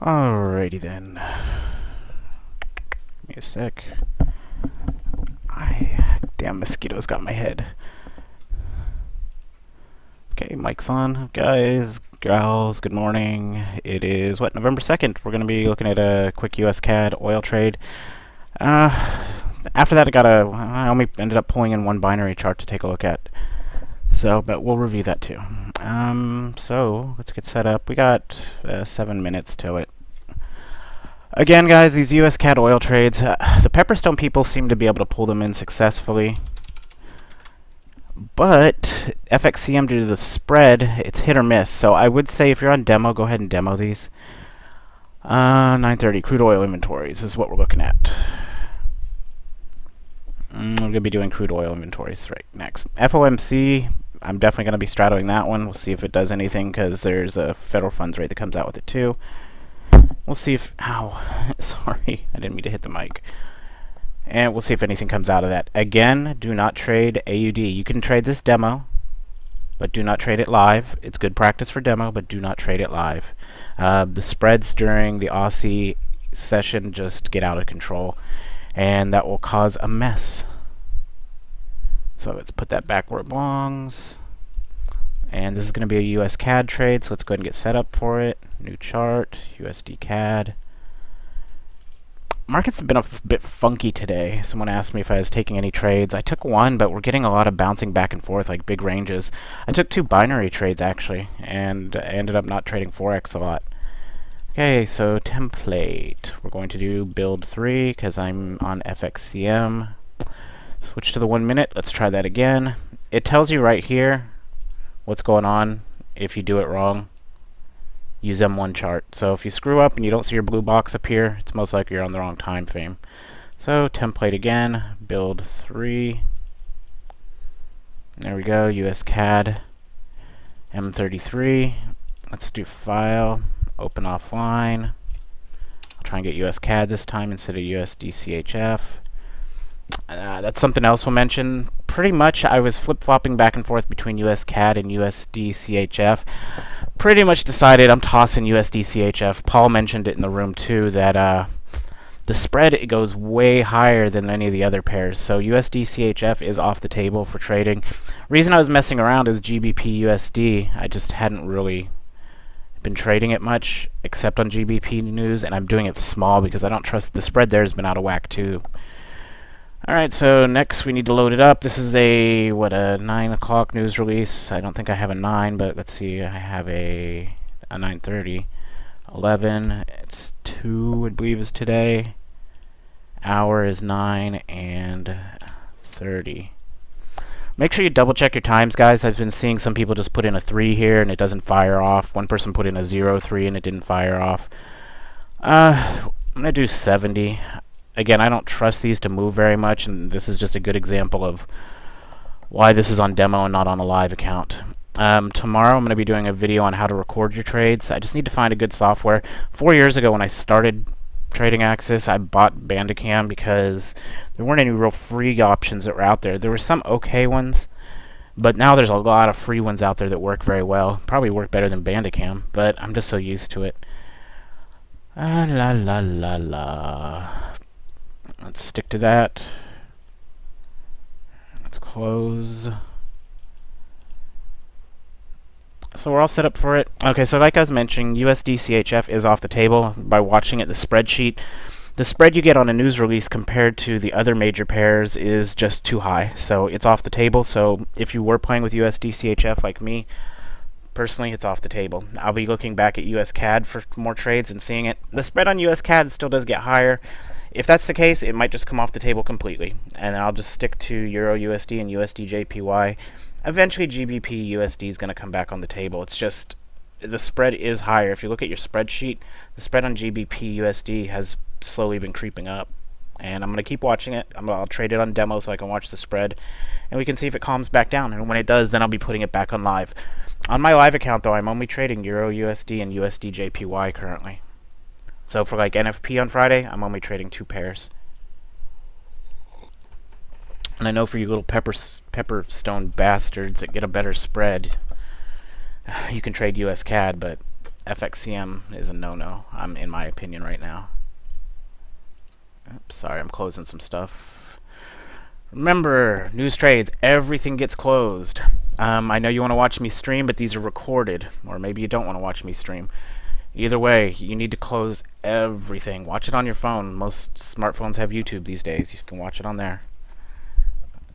Alrighty then. Give me a sec. Damn mosquitoes got my head. Okay, mic's on. Guys, gals, good morning. It is, November 2nd. We're going to be looking at a quick US CAD oil trade. After that, I only ended up pulling in one binary chart to take a look at. But we'll review that too. So let's get set up. We got 7 minutes to it. Again, guys, these US CAD oil trades, the Pepperstone people seem to be able to pull them in successfully. But FXCM, due to the spread, it's hit or miss. So I would say if you're on demo, go ahead and demo these. 930 crude oil inventories is what we're looking at. We're going to be doing crude oil inventories right next. FOMC, I'm definitely going to be straddling that one. We'll see if it does anything because there's a federal funds rate that comes out with it too. We'll see if... Ow. Sorry, I didn't mean to hit the mic. And we'll see if anything comes out of that. Again, do not trade AUD. You can trade this demo, but do not trade it live. It's good practice for demo, but do not trade it live. The spreads during the Aussie session just get out of control, and that will cause a mess. So let's put that back where it belongs. And this is going to be a US CAD trade, so let's go ahead and get set up for it. New chart, USD CAD. Markets have been a bit funky today. Someone asked me if I was taking any trades. I took one, but we're getting a lot of bouncing back and forth, like big ranges. I took 2 binary trades, actually, and ended up not trading Forex a lot. Okay, so template. We're going to do build 3, because I'm on FXCM. Switch to the 1 minute. Let's try that again. It tells you right here what's going on if you do it wrong. Use M1 chart. So if you screw up and you don't see your blue box appear, it's most likely you're on the wrong time frame. So template again, build 3. There we go, US CAD M33. Let's do file, open offline. I'll try and get US CAD this time instead of USD CHF. That's something else we'll mention. Pretty much I was flip-flopping back and forth between US CAD and USD CHF. Pretty much decided I'm tossing USD CHF. Paul mentioned it in the room too, that the spread, it goes way higher than any of the other pairs. So USD CHF is off the table for trading. Reason I was messing around is GBP USD. I just hadn't really been trading it much except on GBP news, and I'm doing it small because I don't trust the spread there has been out of whack too. Alright, so next we need to load it up. This is a 9 o'clock news release. I don't think I have a 9, but let's see, I have a 9:30. 11, it's 2, I believe, is today. Hour is 9 and 30. Make sure you double check your times, guys. I've been seeing some people just put in a 3 here and it doesn't fire off. One person put in a 0.3 and it didn't fire off. I'm going to do 70. Again, I don't trust these to move very much, and this is just a good example of why this is on demo and not on a live account. Tomorrow I'm going to be doing a video on how to record your trades. I just need to find a good software. 4 years ago when I started trading Axis, I bought Bandicam because there weren't any real free options that were out there. There were some okay ones, but now there's a lot of free ones out there that work very well. Probably work better than Bandicam, but I'm just so used to it. La la la la. Let's stick to that. Let's close. So we're all set up for it. Okay, so like I was mentioning, USD CHF is off the table. By watching it, the spreadsheet, the spread you get on a news release compared to the other major pairs is just too high. So it's off the table. So if you were playing with USD CHF like me, personally, it's off the table. I'll be looking back at US CAD for more trades and seeing it. The spread on US CAD still does get higher. If that's the case, it might just come off the table completely. And then I'll just stick to Euro USD and USD JPY. Eventually, GBP USD is going to come back on the table. It's just the spread is higher. If you look at your spreadsheet, the spread on GBP USD has slowly been creeping up. And I'm going to keep watching it. I'll trade it on demo so I can watch the spread. And we can see if it calms back down. And when it does, then I'll be putting it back on live. On my live account, though, I'm only trading Euro USD and USD JPY currently. So for like NFP on Friday, I'm only trading 2 pairs. And I know for you little Pepperstone bastards that get a better spread, you can trade US CAD, but FXCM is a no-no, in my opinion right now. Oops, sorry, I'm closing some stuff. Remember, news trades, everything gets closed. I know you want to watch me stream, but these are recorded, or maybe you don't want to watch me stream. Either way, you need to close everything. Watch it on your phone. Most smartphones have YouTube these days. You can watch it on there.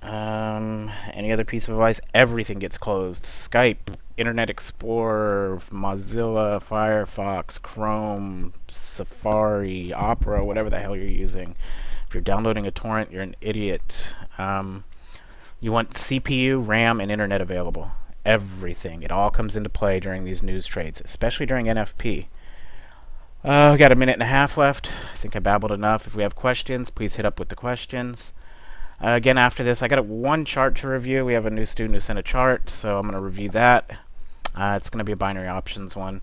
Any other piece of advice? Everything gets closed. Skype, Internet Explorer, Mozilla, Firefox, Chrome, Safari, Opera, whatever the hell you're using. If you're downloading a torrent, you're an idiot. You want CPU, RAM, and Internet available. Everything. It all comes into play during these news trades, especially during NFP. We got a minute and a half left. I think I babbled enough. If we have questions, please hit up with the questions. Again, after this, I got one chart to review. We have a new student who sent a chart, so I'm going to review that. It's going to be a binary options one.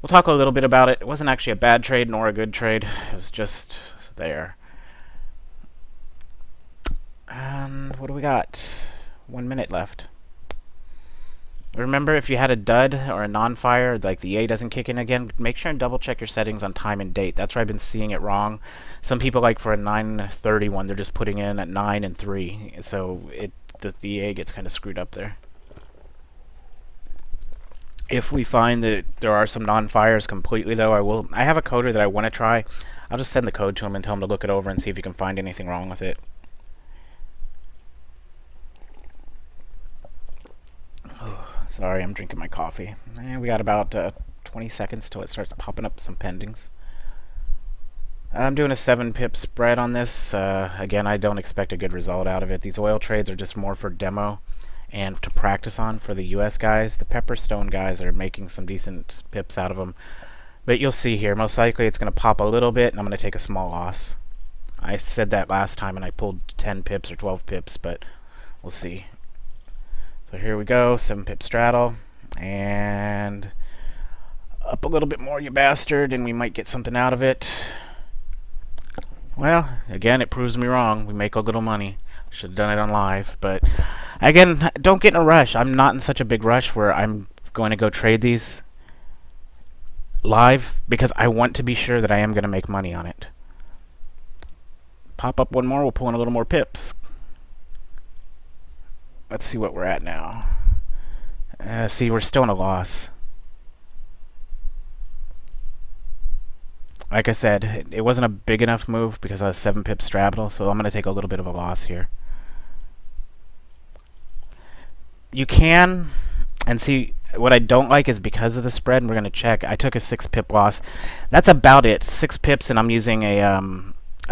We'll talk a little bit about it. It wasn't actually a bad trade nor a good trade. It was just there. And what do we got? 1 minute left. Remember, if you had a dud or a non-fire, like the EA doesn't kick in again, make sure and double check your settings on time and date. That's where I've been seeing it wrong. Some people, like for a 9:30 one, they're just putting in at 9 and 3, so the EA gets kind of screwed up there. If we find that there are some non-fires completely, though, I have a coder that I want to try. I'll just send the code to him and tell him to look it over and see if he can find anything wrong with it. Sorry, I'm drinking my coffee. We got about 20 seconds till it starts popping up some pendings. I'm doing a 7 pip spread on this. Again, I don't expect a good result out of it. These oil trades are just more for demo and to practice on for the US guys. The Pepperstone guys are making some decent pips out of them. But you'll see here, most likely it's going to pop a little bit and I'm going to take a small loss. I said that last time and I pulled 10 pips or 12 pips, but we'll see. So here we go, 7 pip straddle, and up a little bit more, you bastard, and we might get something out of it. Well, again, it proves me wrong. We make a little money. Should have done it on live, but again, don't get in a rush. I'm not in such a big rush where I'm going to go trade these live because I want to be sure that I am going to make money on it. Pop up one more, we'll pull in a little more pips. Let's see what we're at now. See, we're still in a loss. Like I said, it wasn't a big enough move because I was 7 pip straddle, so I'm going to take a little bit of a loss here. You can, and see, what I don't like is because of the spread, and we're going to check, I took a 6 pip loss. That's about it. 6 pips, and I'm using a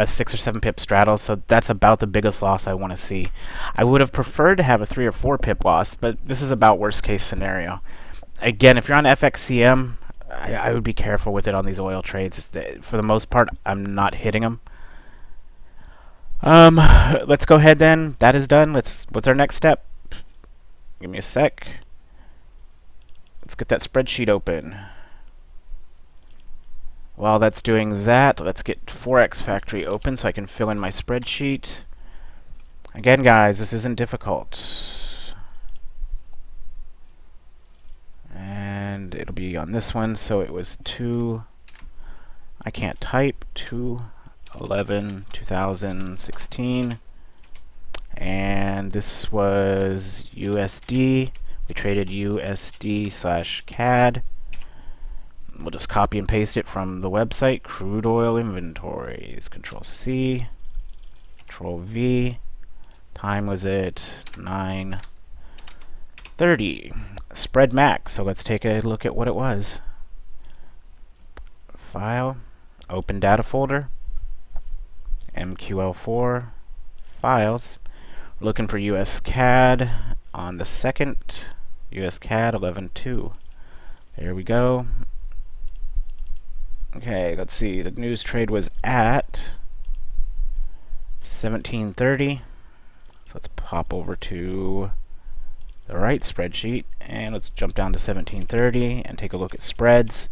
6 or 7 pip straddle, so that's about the biggest loss I want to see. I would have preferred to have a 3 or 4 pip loss, but this is about worst case scenario. Again, if you're on FXCM, I would be careful with it on these oil trades. For the most part, I'm not hitting them. Let's go ahead then. That is done. What's our next step? Give me a sec. Let's get that spreadsheet open. While that's doing that, let's get Forex Factory open so I can fill in my spreadsheet. Again, guys, this isn't difficult. And it'll be on this one, so it was 2, I can't type, 2/11/2016. And this was USD. We traded USD/CAD. We'll just copy and paste it from the website, crude oil inventories, Control C, Control V. Time was at 9:30. Spread max, so let's take a look at what it was. File, open data folder, MQL4, files. We're looking for US CAD on the 2nd, US CAD 11/2. There we go. Okay, let's see. The news trade was at 17:30. So let's pop over to the right spreadsheet and let's jump down to 17:30 and take a look at spreads.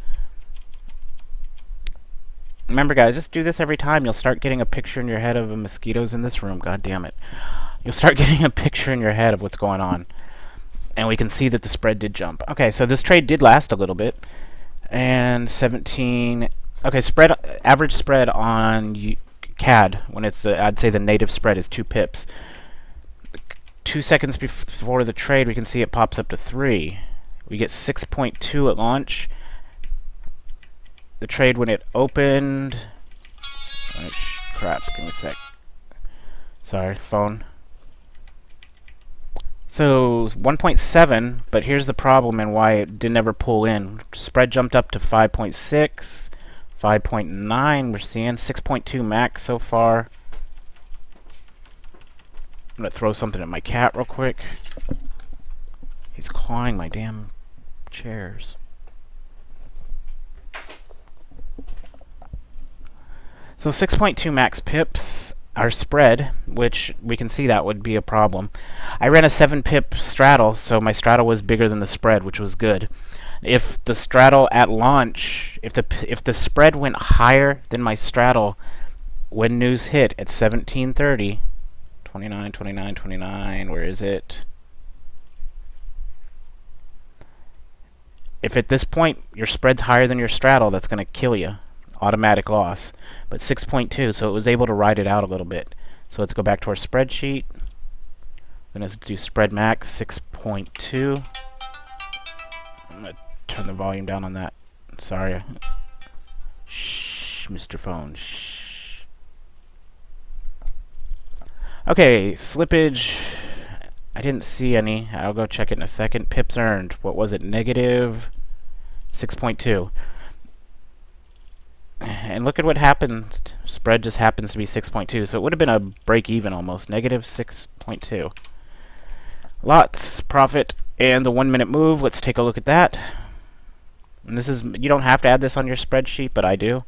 Remember, guys, just do this every time. You'll start getting a picture in your head of the mosquitoes in this room. God damn it. You'll start getting a picture in your head of what's going on. And we can see that the spread did jump. Okay, so this trade did last a little bit. And 17. Okay, spread average spread on CAD when it's I'd say the native spread is 2 pips. 2 seconds before the trade, we can see it pops up to 3. We get 6.2 at launch. The trade when it opened. Oh, crap! Give me a sec. Sorry, phone. So 1.7, but here's the problem and why it didn't ever pull in. Spread jumped up to 5.6, 5.9. We're seeing 6.2 max so far. I'm gonna throw something at my cat real quick. He's clawing my damn chairs. So 6.2 max pips. Our spread, which we can see that would be a problem. I ran a 7 pip straddle, so my straddle was bigger than the spread, which was good. If the straddle at launch, if the spread went higher than my straddle when news hit at 17:30, 29, 29, 29, where is it? If at this point your spread's higher than your straddle, that's going to kill you. Automatic loss. But 6.2, so it was able to ride it out a little bit. So let's go back to our spreadsheet. Then let's do spread max 6.2. I'm going to turn the volume down on that. Sorry. Shh, Mr. Phone. Shh. Okay, slippage. I didn't see any. I'll go check it in a second. Pips earned. What was it? Negative 6.2. And look at what happened. Spread just happens to be 6.2. So it would have been a break even almost. Negative 6.2. Lots profit. And the 1 minute move. Let's take a look at that. And this is, you don't have to add this on your spreadsheet, but I do.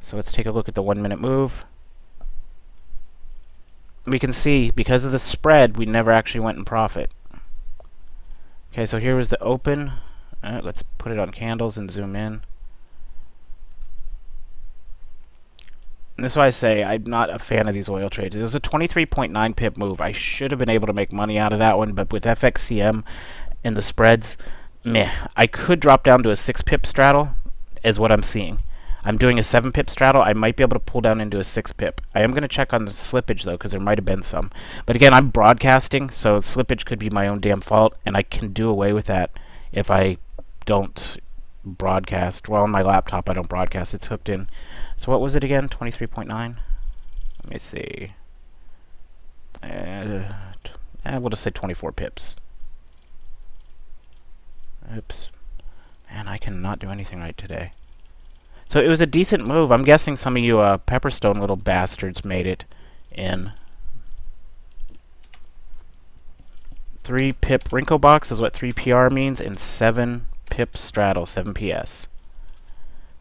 So let's take a look at the 1 minute move. We can see because of the spread, we never actually went in profit. Okay, so here was the open. Let's put it on candles and zoom in. And this is why I say I'm not a fan of these oil trades. It was a 23.9 pip move. I should have been able to make money out of that one, but with FXCM and the spreads, meh. I could drop down to a 6 pip straddle, is what I'm seeing. I'm doing a 7 pip straddle. I might be able to pull down into a 6 pip. I am going to check on the slippage, though, because there might have been some. But again, I'm broadcasting, so slippage could be my own damn fault, and I can do away with that if I don't broadcast. Well, on my laptop, I don't broadcast. It's hooked in. So what was it again? 23.9? Let me see. We'll just say 24 pips. Oops. Man, I cannot do anything right today. So it was a decent move. I'm guessing some of you Pepperstone little bastards made it in. 3 pip Rinko box is what 3 PR means, and 7 pip straddle, 7 PS.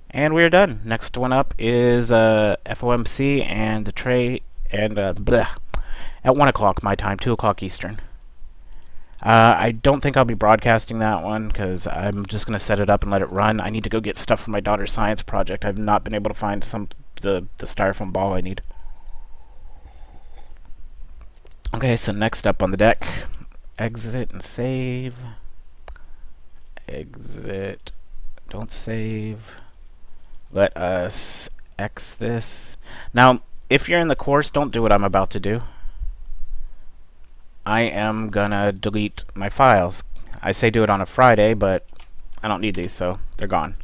And we're done. Next one up is FOMC and the trade, and at 1 o'clock my time, 2 o'clock Eastern. I don't think I'll be broadcasting that one because I'm just going to set it up and let it run. I need to go get stuff for my daughter's science project. I've not been able to find the styrofoam ball I need. Okay, so next up on the deck, exit and save. Exit. Don't save. Let us X this. Now, if you're in the course, don't do what I'm about to do. I am gonna delete my files. I say do it on a Friday, but I don't need these, so they're gone.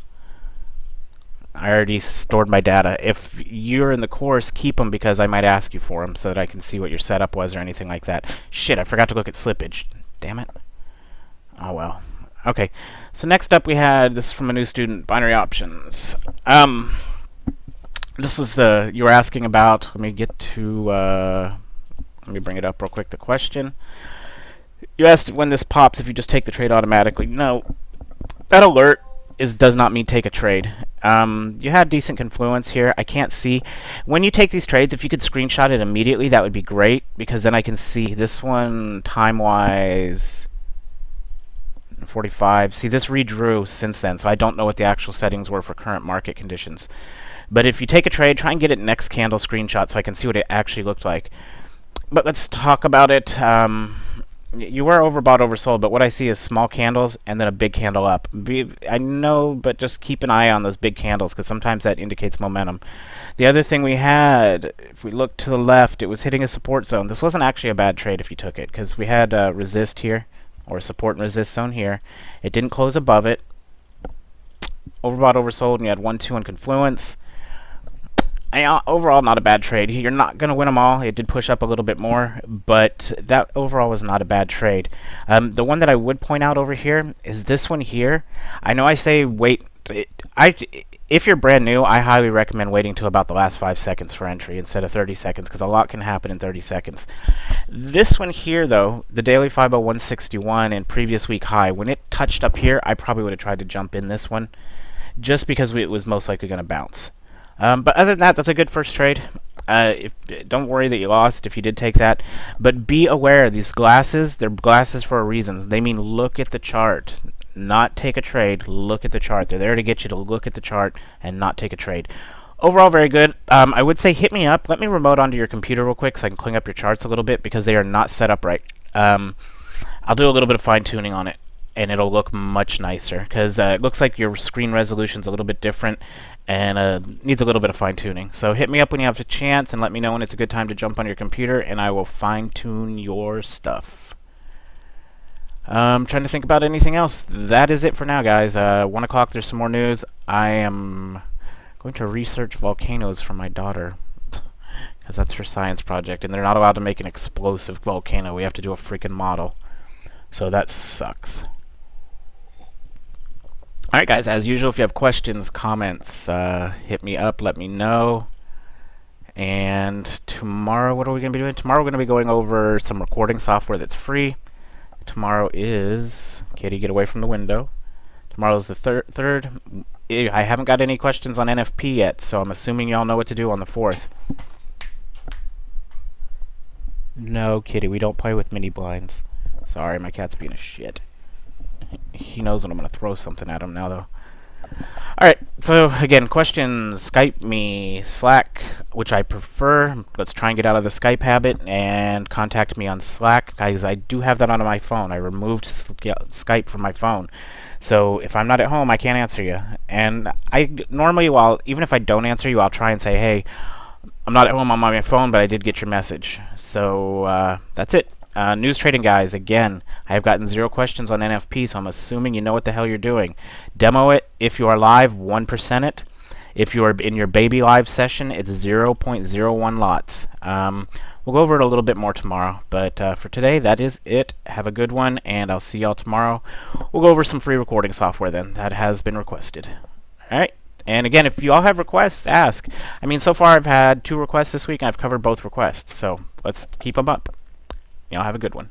I already stored my data. If you're in the course, keep them because I might ask you for them so that I can see what your setup was or anything like that. Shit, I forgot to look at slippage. Damn it. Oh well. Okay, so next up we had, this is from a new student, binary options. This is you were asking about, let me get to, let me bring it up real quick, the question. You asked when this pops if you just take the trade automatically. No, that alert does not mean take a trade. You had decent confluence here. I can't see. When you take these trades, if you could screenshot it immediately, that would be great, because then I can see this one time-wise, 45. See, this redrew since then, so I don't know what the actual settings were for current market conditions. But if you take a trade, try and get it next candle screenshot so I can see what it actually looked like. But let's talk about it. You were overbought, oversold, but what I see is small candles and then a big candle up. I know, but just keep an eye on those big candles because sometimes that indicates momentum. The other thing we had, if we look to the left, it was hitting a support zone. This wasn't actually a bad trade if you took it because we had resist here, or support and resist zone here. It didn't close above it. Overbought, oversold, and you had 1-2 on confluence. Overall, not a bad trade. You're not going to win them all. It did push up a little bit more, but that overall was not a bad trade. The one that I would point out over here is this one here. I know I say wait. If you're brand new, I highly recommend waiting till about the last 5 seconds for entry instead of 30 seconds because a lot can happen in 30 seconds. This one here, though, the daily 50161 and previous week high, when it touched up here, I probably would have tried to jump in this one just because it was most likely going to bounce. But other than that, that's a good first trade. Don't worry that you lost if you did take that. But be aware, these glasses, they're glasses for a reason. They mean look at the chart, not take a trade. Look at the chart. They're there to get you to look at the chart and not take a trade. Overall, very good. I would say hit me up. Let me remote onto your computer real quick so I can clean up your charts a little bit because they are not set up right. I'll do a little bit of fine-tuning on it, and it'll look much nicer because it looks like your screen resolution's a little bit different and needs a little bit of fine-tuning. So hit me up when you have a chance and let me know when it's a good time to jump on your computer, and I will fine-tune your stuff. Trying to think about anything else. That is it for now, guys. 1 o'clock, there's some more news. I am going to research volcanoes for my daughter because that's her science project, and they're not allowed to make an explosive volcano. We have to do a freaking model. So that sucks. Alright guys, as usual, if you have questions, comments, hit me up, let me know. And tomorrow, what are we going to be doing? Tomorrow we're going to be going over some recording software that's free. Tomorrow is... Katie, get away from the window. Tomorrow's the third. I haven't got any questions on NFP yet, so I'm assuming y'all know what to do on the 4th. No, Kitty, we don't play with mini blinds. Sorry, my cat's being a shit. He knows when I'm going to throw something at him now, though. Alright, so again, questions, Skype me, Slack, which I prefer. Let's try and get out of the Skype habit and contact me on Slack. Guys, I do have that on my phone. I removed Skype from my phone. So if I'm not at home, I can't answer you. And I normally, even if I don't answer you, I'll try and say, hey, I'm not at home on my phone, but I did get your message. So that's it. News trading, guys, again, I have gotten 0 questions on NFP, so I'm assuming you know what the hell you're doing. Demo it. If you are live, 1% it. If you are in your baby live session, it's 0.01 lots. We'll go over it a little bit more tomorrow, but for today, that is it. Have a good one, and I'll see y'all tomorrow. We'll go over some free recording software then that has been requested. All right. And again, if you all have requests, ask. I mean, so far I've had 2 requests this week, and I've covered both requests, so let's keep them up. Y'all have a good one.